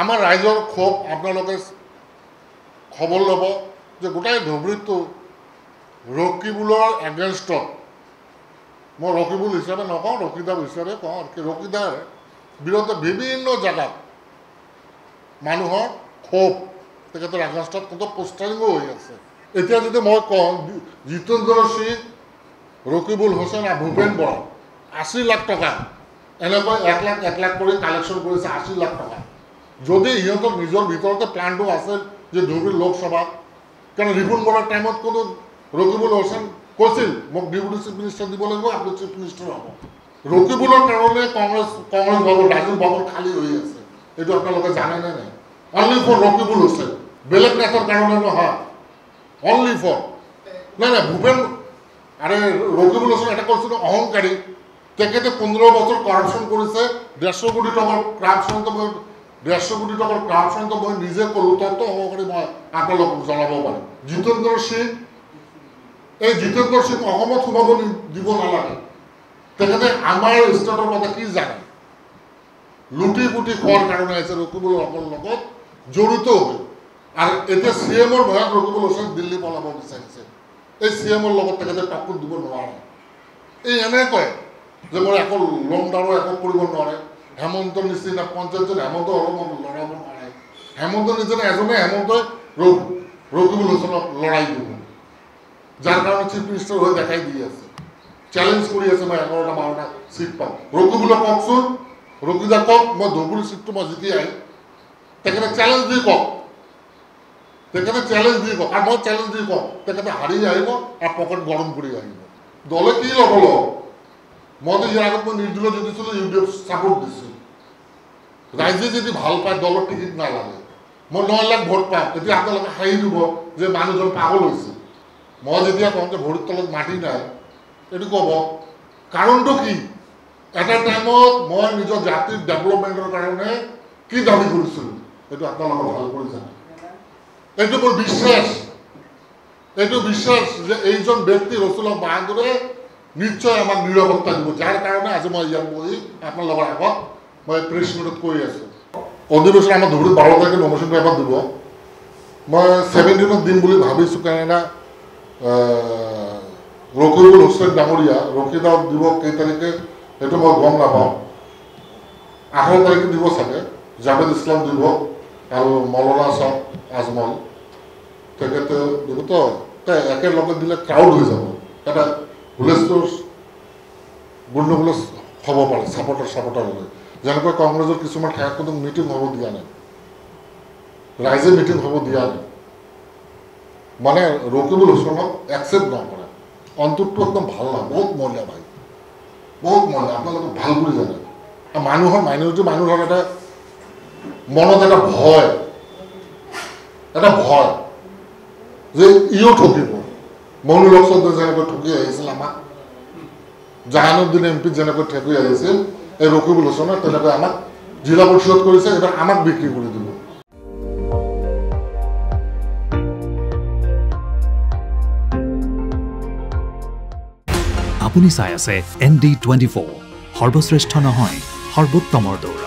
আমাৰ ৰাইজৰ ক্ষোভ আপোনালোকে খবৰ ল'ব যে গোটাই ধুবুৰীতো ৰকিবুলৰ এগেইনষ্টত মই ৰকিবুল হিচাপে নকওঁ ৰকিদাৰ হিচাপে কওঁ ৰকিদাৰ বিৰুদ্ধে বিভিন্ন জেগাত মানুহৰ ক্ষোভ তেখেতৰ এগেইনষ্টত কিন্তু পোষ্টাৰিঙো হৈ আছে এতিয়া যদি মই কওঁ জিতেন্দ্ৰ সিং ৰকিবুল হুছেইন আৰু ভূপেন বৰা 80 লাখ টকা এনেকৈ 1 লাখ কৰি কালেকশ্যন কৰিছে 80 লাখ টকা যদি ইহঁতৰ নিজৰ ভিতৰতে প্লানটো আছে যে ধুবুৰী লোকসভা কাৰণ ৰিপুন বৰাৰ টাইমত কোনো ৰকিবুল হুছেইন কৈছিল মোক ডিপুটি চিফ মিনিষ্টাৰ দিব লাগিব আপুনি চিফ মিনিষ্টাৰ হ'ব ৰকিবুলৰ কাৰণে কংগ্ৰেছ ভৱন ৰাজীৱ ভৱন খালী হৈ আছে এইটো আপোনালোকে জানেনে নাই অনলি ফৰ ৰকিবুল হুছেইন বেলেগ নেতাৰ কাৰণে নহয় অনলি ফৰ নাই ভূপেন আরে রকিবুল হোসেন এটা করছিল অহংকারী তেখেতে 15 বছর করাপশন করেছে 150 কোটি টাকার করাপশন তো 150 কোটি টাকার করাপশন তো মই নিজে করলো তত সহকারী মই আপোনালোকক জনাব পারে জিতেন্দ্ৰ সিং এই জিতেন্দ্ৰ সিং অসমত সোমাব দিব নালাগে তেখেতে আমাৰ ষ্টেটৰ কথা কি জানে লুটি পুটি খোৱাৰ কাৰণে আছে ৰকিবুল সকলৰ লগত জড়িত হৈ আৰু এতিয়া সিএমৰ ভয়ত ৰকিবুল হোসেন দিল্লী পলাব বিচাৰিছে এই সিএমৰ লগত তেখেতে টাক্কৰ দিব নোৱাৰে এই এনেকৈ যে মই একো লংডাৰো একো কৰিব নোৱাৰে হেমন্তৰ নিচিনা পঞ্চায়তজন হেমন্ত অলপ লৰাব নোৱাৰে হেমন্তৰ নিচিনা এজনে হেমন্তই ৰকিবুল হোসেনক লৰাই দিব যাৰ কাৰণে চিফ মিনিষ্টাৰ হৈ দেখাই দি আছে চ্যালেঞ্জ কৰি আছে মই 11টা 12টা সিট পাম ৰকিবুলক কওকচোন ৰকিদা কওক মই ধুবুৰী সিটটো মই জিকি আহিম তেখেতে চ্যালেঞ্জ দি কওক তেখেতে চ্যালেঞ্জ দি কওক আৰু মই চ্যালেঞ্জ দি কওক তেখেতে হাৰি আহিব আৰু পকেট গৰম কৰি আহিব দলে কি ল'ব মইতো ইয়াৰ আগত মই নিৰ্দলীয় জিতিছিলোঁ ইউডিএফ ছাপোৰ্ট দিছোঁ ৰাইজে যদি ভাল পায় দলৰ টিকেট নালাগে মই 9 লাখ ভোট পাম তেতিয়া আপোনালোকে হাঁহি দিব যে মানুহজন পাগল হৈছে মই যেতিয়া কওঁ যে ভৰিৰ তলত মাটি নাই এইটো ক'ব কাৰণটো কি এটা টাইমত মই নিজৰ জাতিৰ ডেভেলপমেণ্টৰ কাৰণে কি দাবী কৰিছিলোঁ এইটো আপোনালোকে ভাল কৰি জানে এইটো মোৰ বিশ্বাস যে এইজন ব্যক্তি ৰসুলক বাহাদুৰে নিশ্চয় আমাক নিৰাপত্তা দিব যাৰ কাৰণে আজি মই ইয়াত বহি আপোনালোকৰ আগত মই প্ৰেছ মিটত কৈ আছোঁ অধিৱেশন আমাৰ ধুবুৰীত 12 তাৰিখে নমিনেশ্যন পেপাৰ দিব মই 17ত দিম বুলি ভাবিছোঁ কাৰণে ৰকিবুল হুছেইন ডাঙৰীয়া ৰকিদাক দিব কেই তাৰিখে সেইটো মই গম নাপাওঁ 18 তাৰিখে দিব চাগে জাভেদ ইছলাম দিব আৰু মৌলানা সাহেব আজমল তেখেতে দিব তো একেলগে দিলে ক্ৰাউড হৈ যাব এটা হুলেষ্টৰ গুণ্ডগোলচ হ'ব পাৰে ছাপৰ্টাৰ হ'লে যেনেকৈ কংগ্ৰেছৰ কিছুমান ঠাইত কোনো মিটিং হ'ব দিয়া নাই ৰাইজে মিটিং হ'ব দিয়া নাই মানে ৰকিবুল হুছেইনক একচেপ্ট নকৰে অন্তৰটো একদম ভাল নহয় বহুত মহিলা ভাই বহুত মহিলা আপোনালোকে ভাল কৰি জানে মানুহৰ মাইনৰিটি মানুহৰ এটা মনত এটা ভয় যে ইও ঠকিব মনুল হক চৌধুৰী যেনেকৈ ঠকি আহিছিল আমাক জাহানুদ্দিন এমপি যেনেকৈ ঠকি আহিছিল এই ৰকিবুল হুছেইনে তেনেকৈ আমাক জিলা পৰিষদ কৰিছে এবাৰ আমাক বিক্ৰী কৰি দিব আপুনি চাই আছে ND24 সৰ্বশ্ৰেষ্ঠ নহয় সৰ্বোত্তমৰ দৌৰ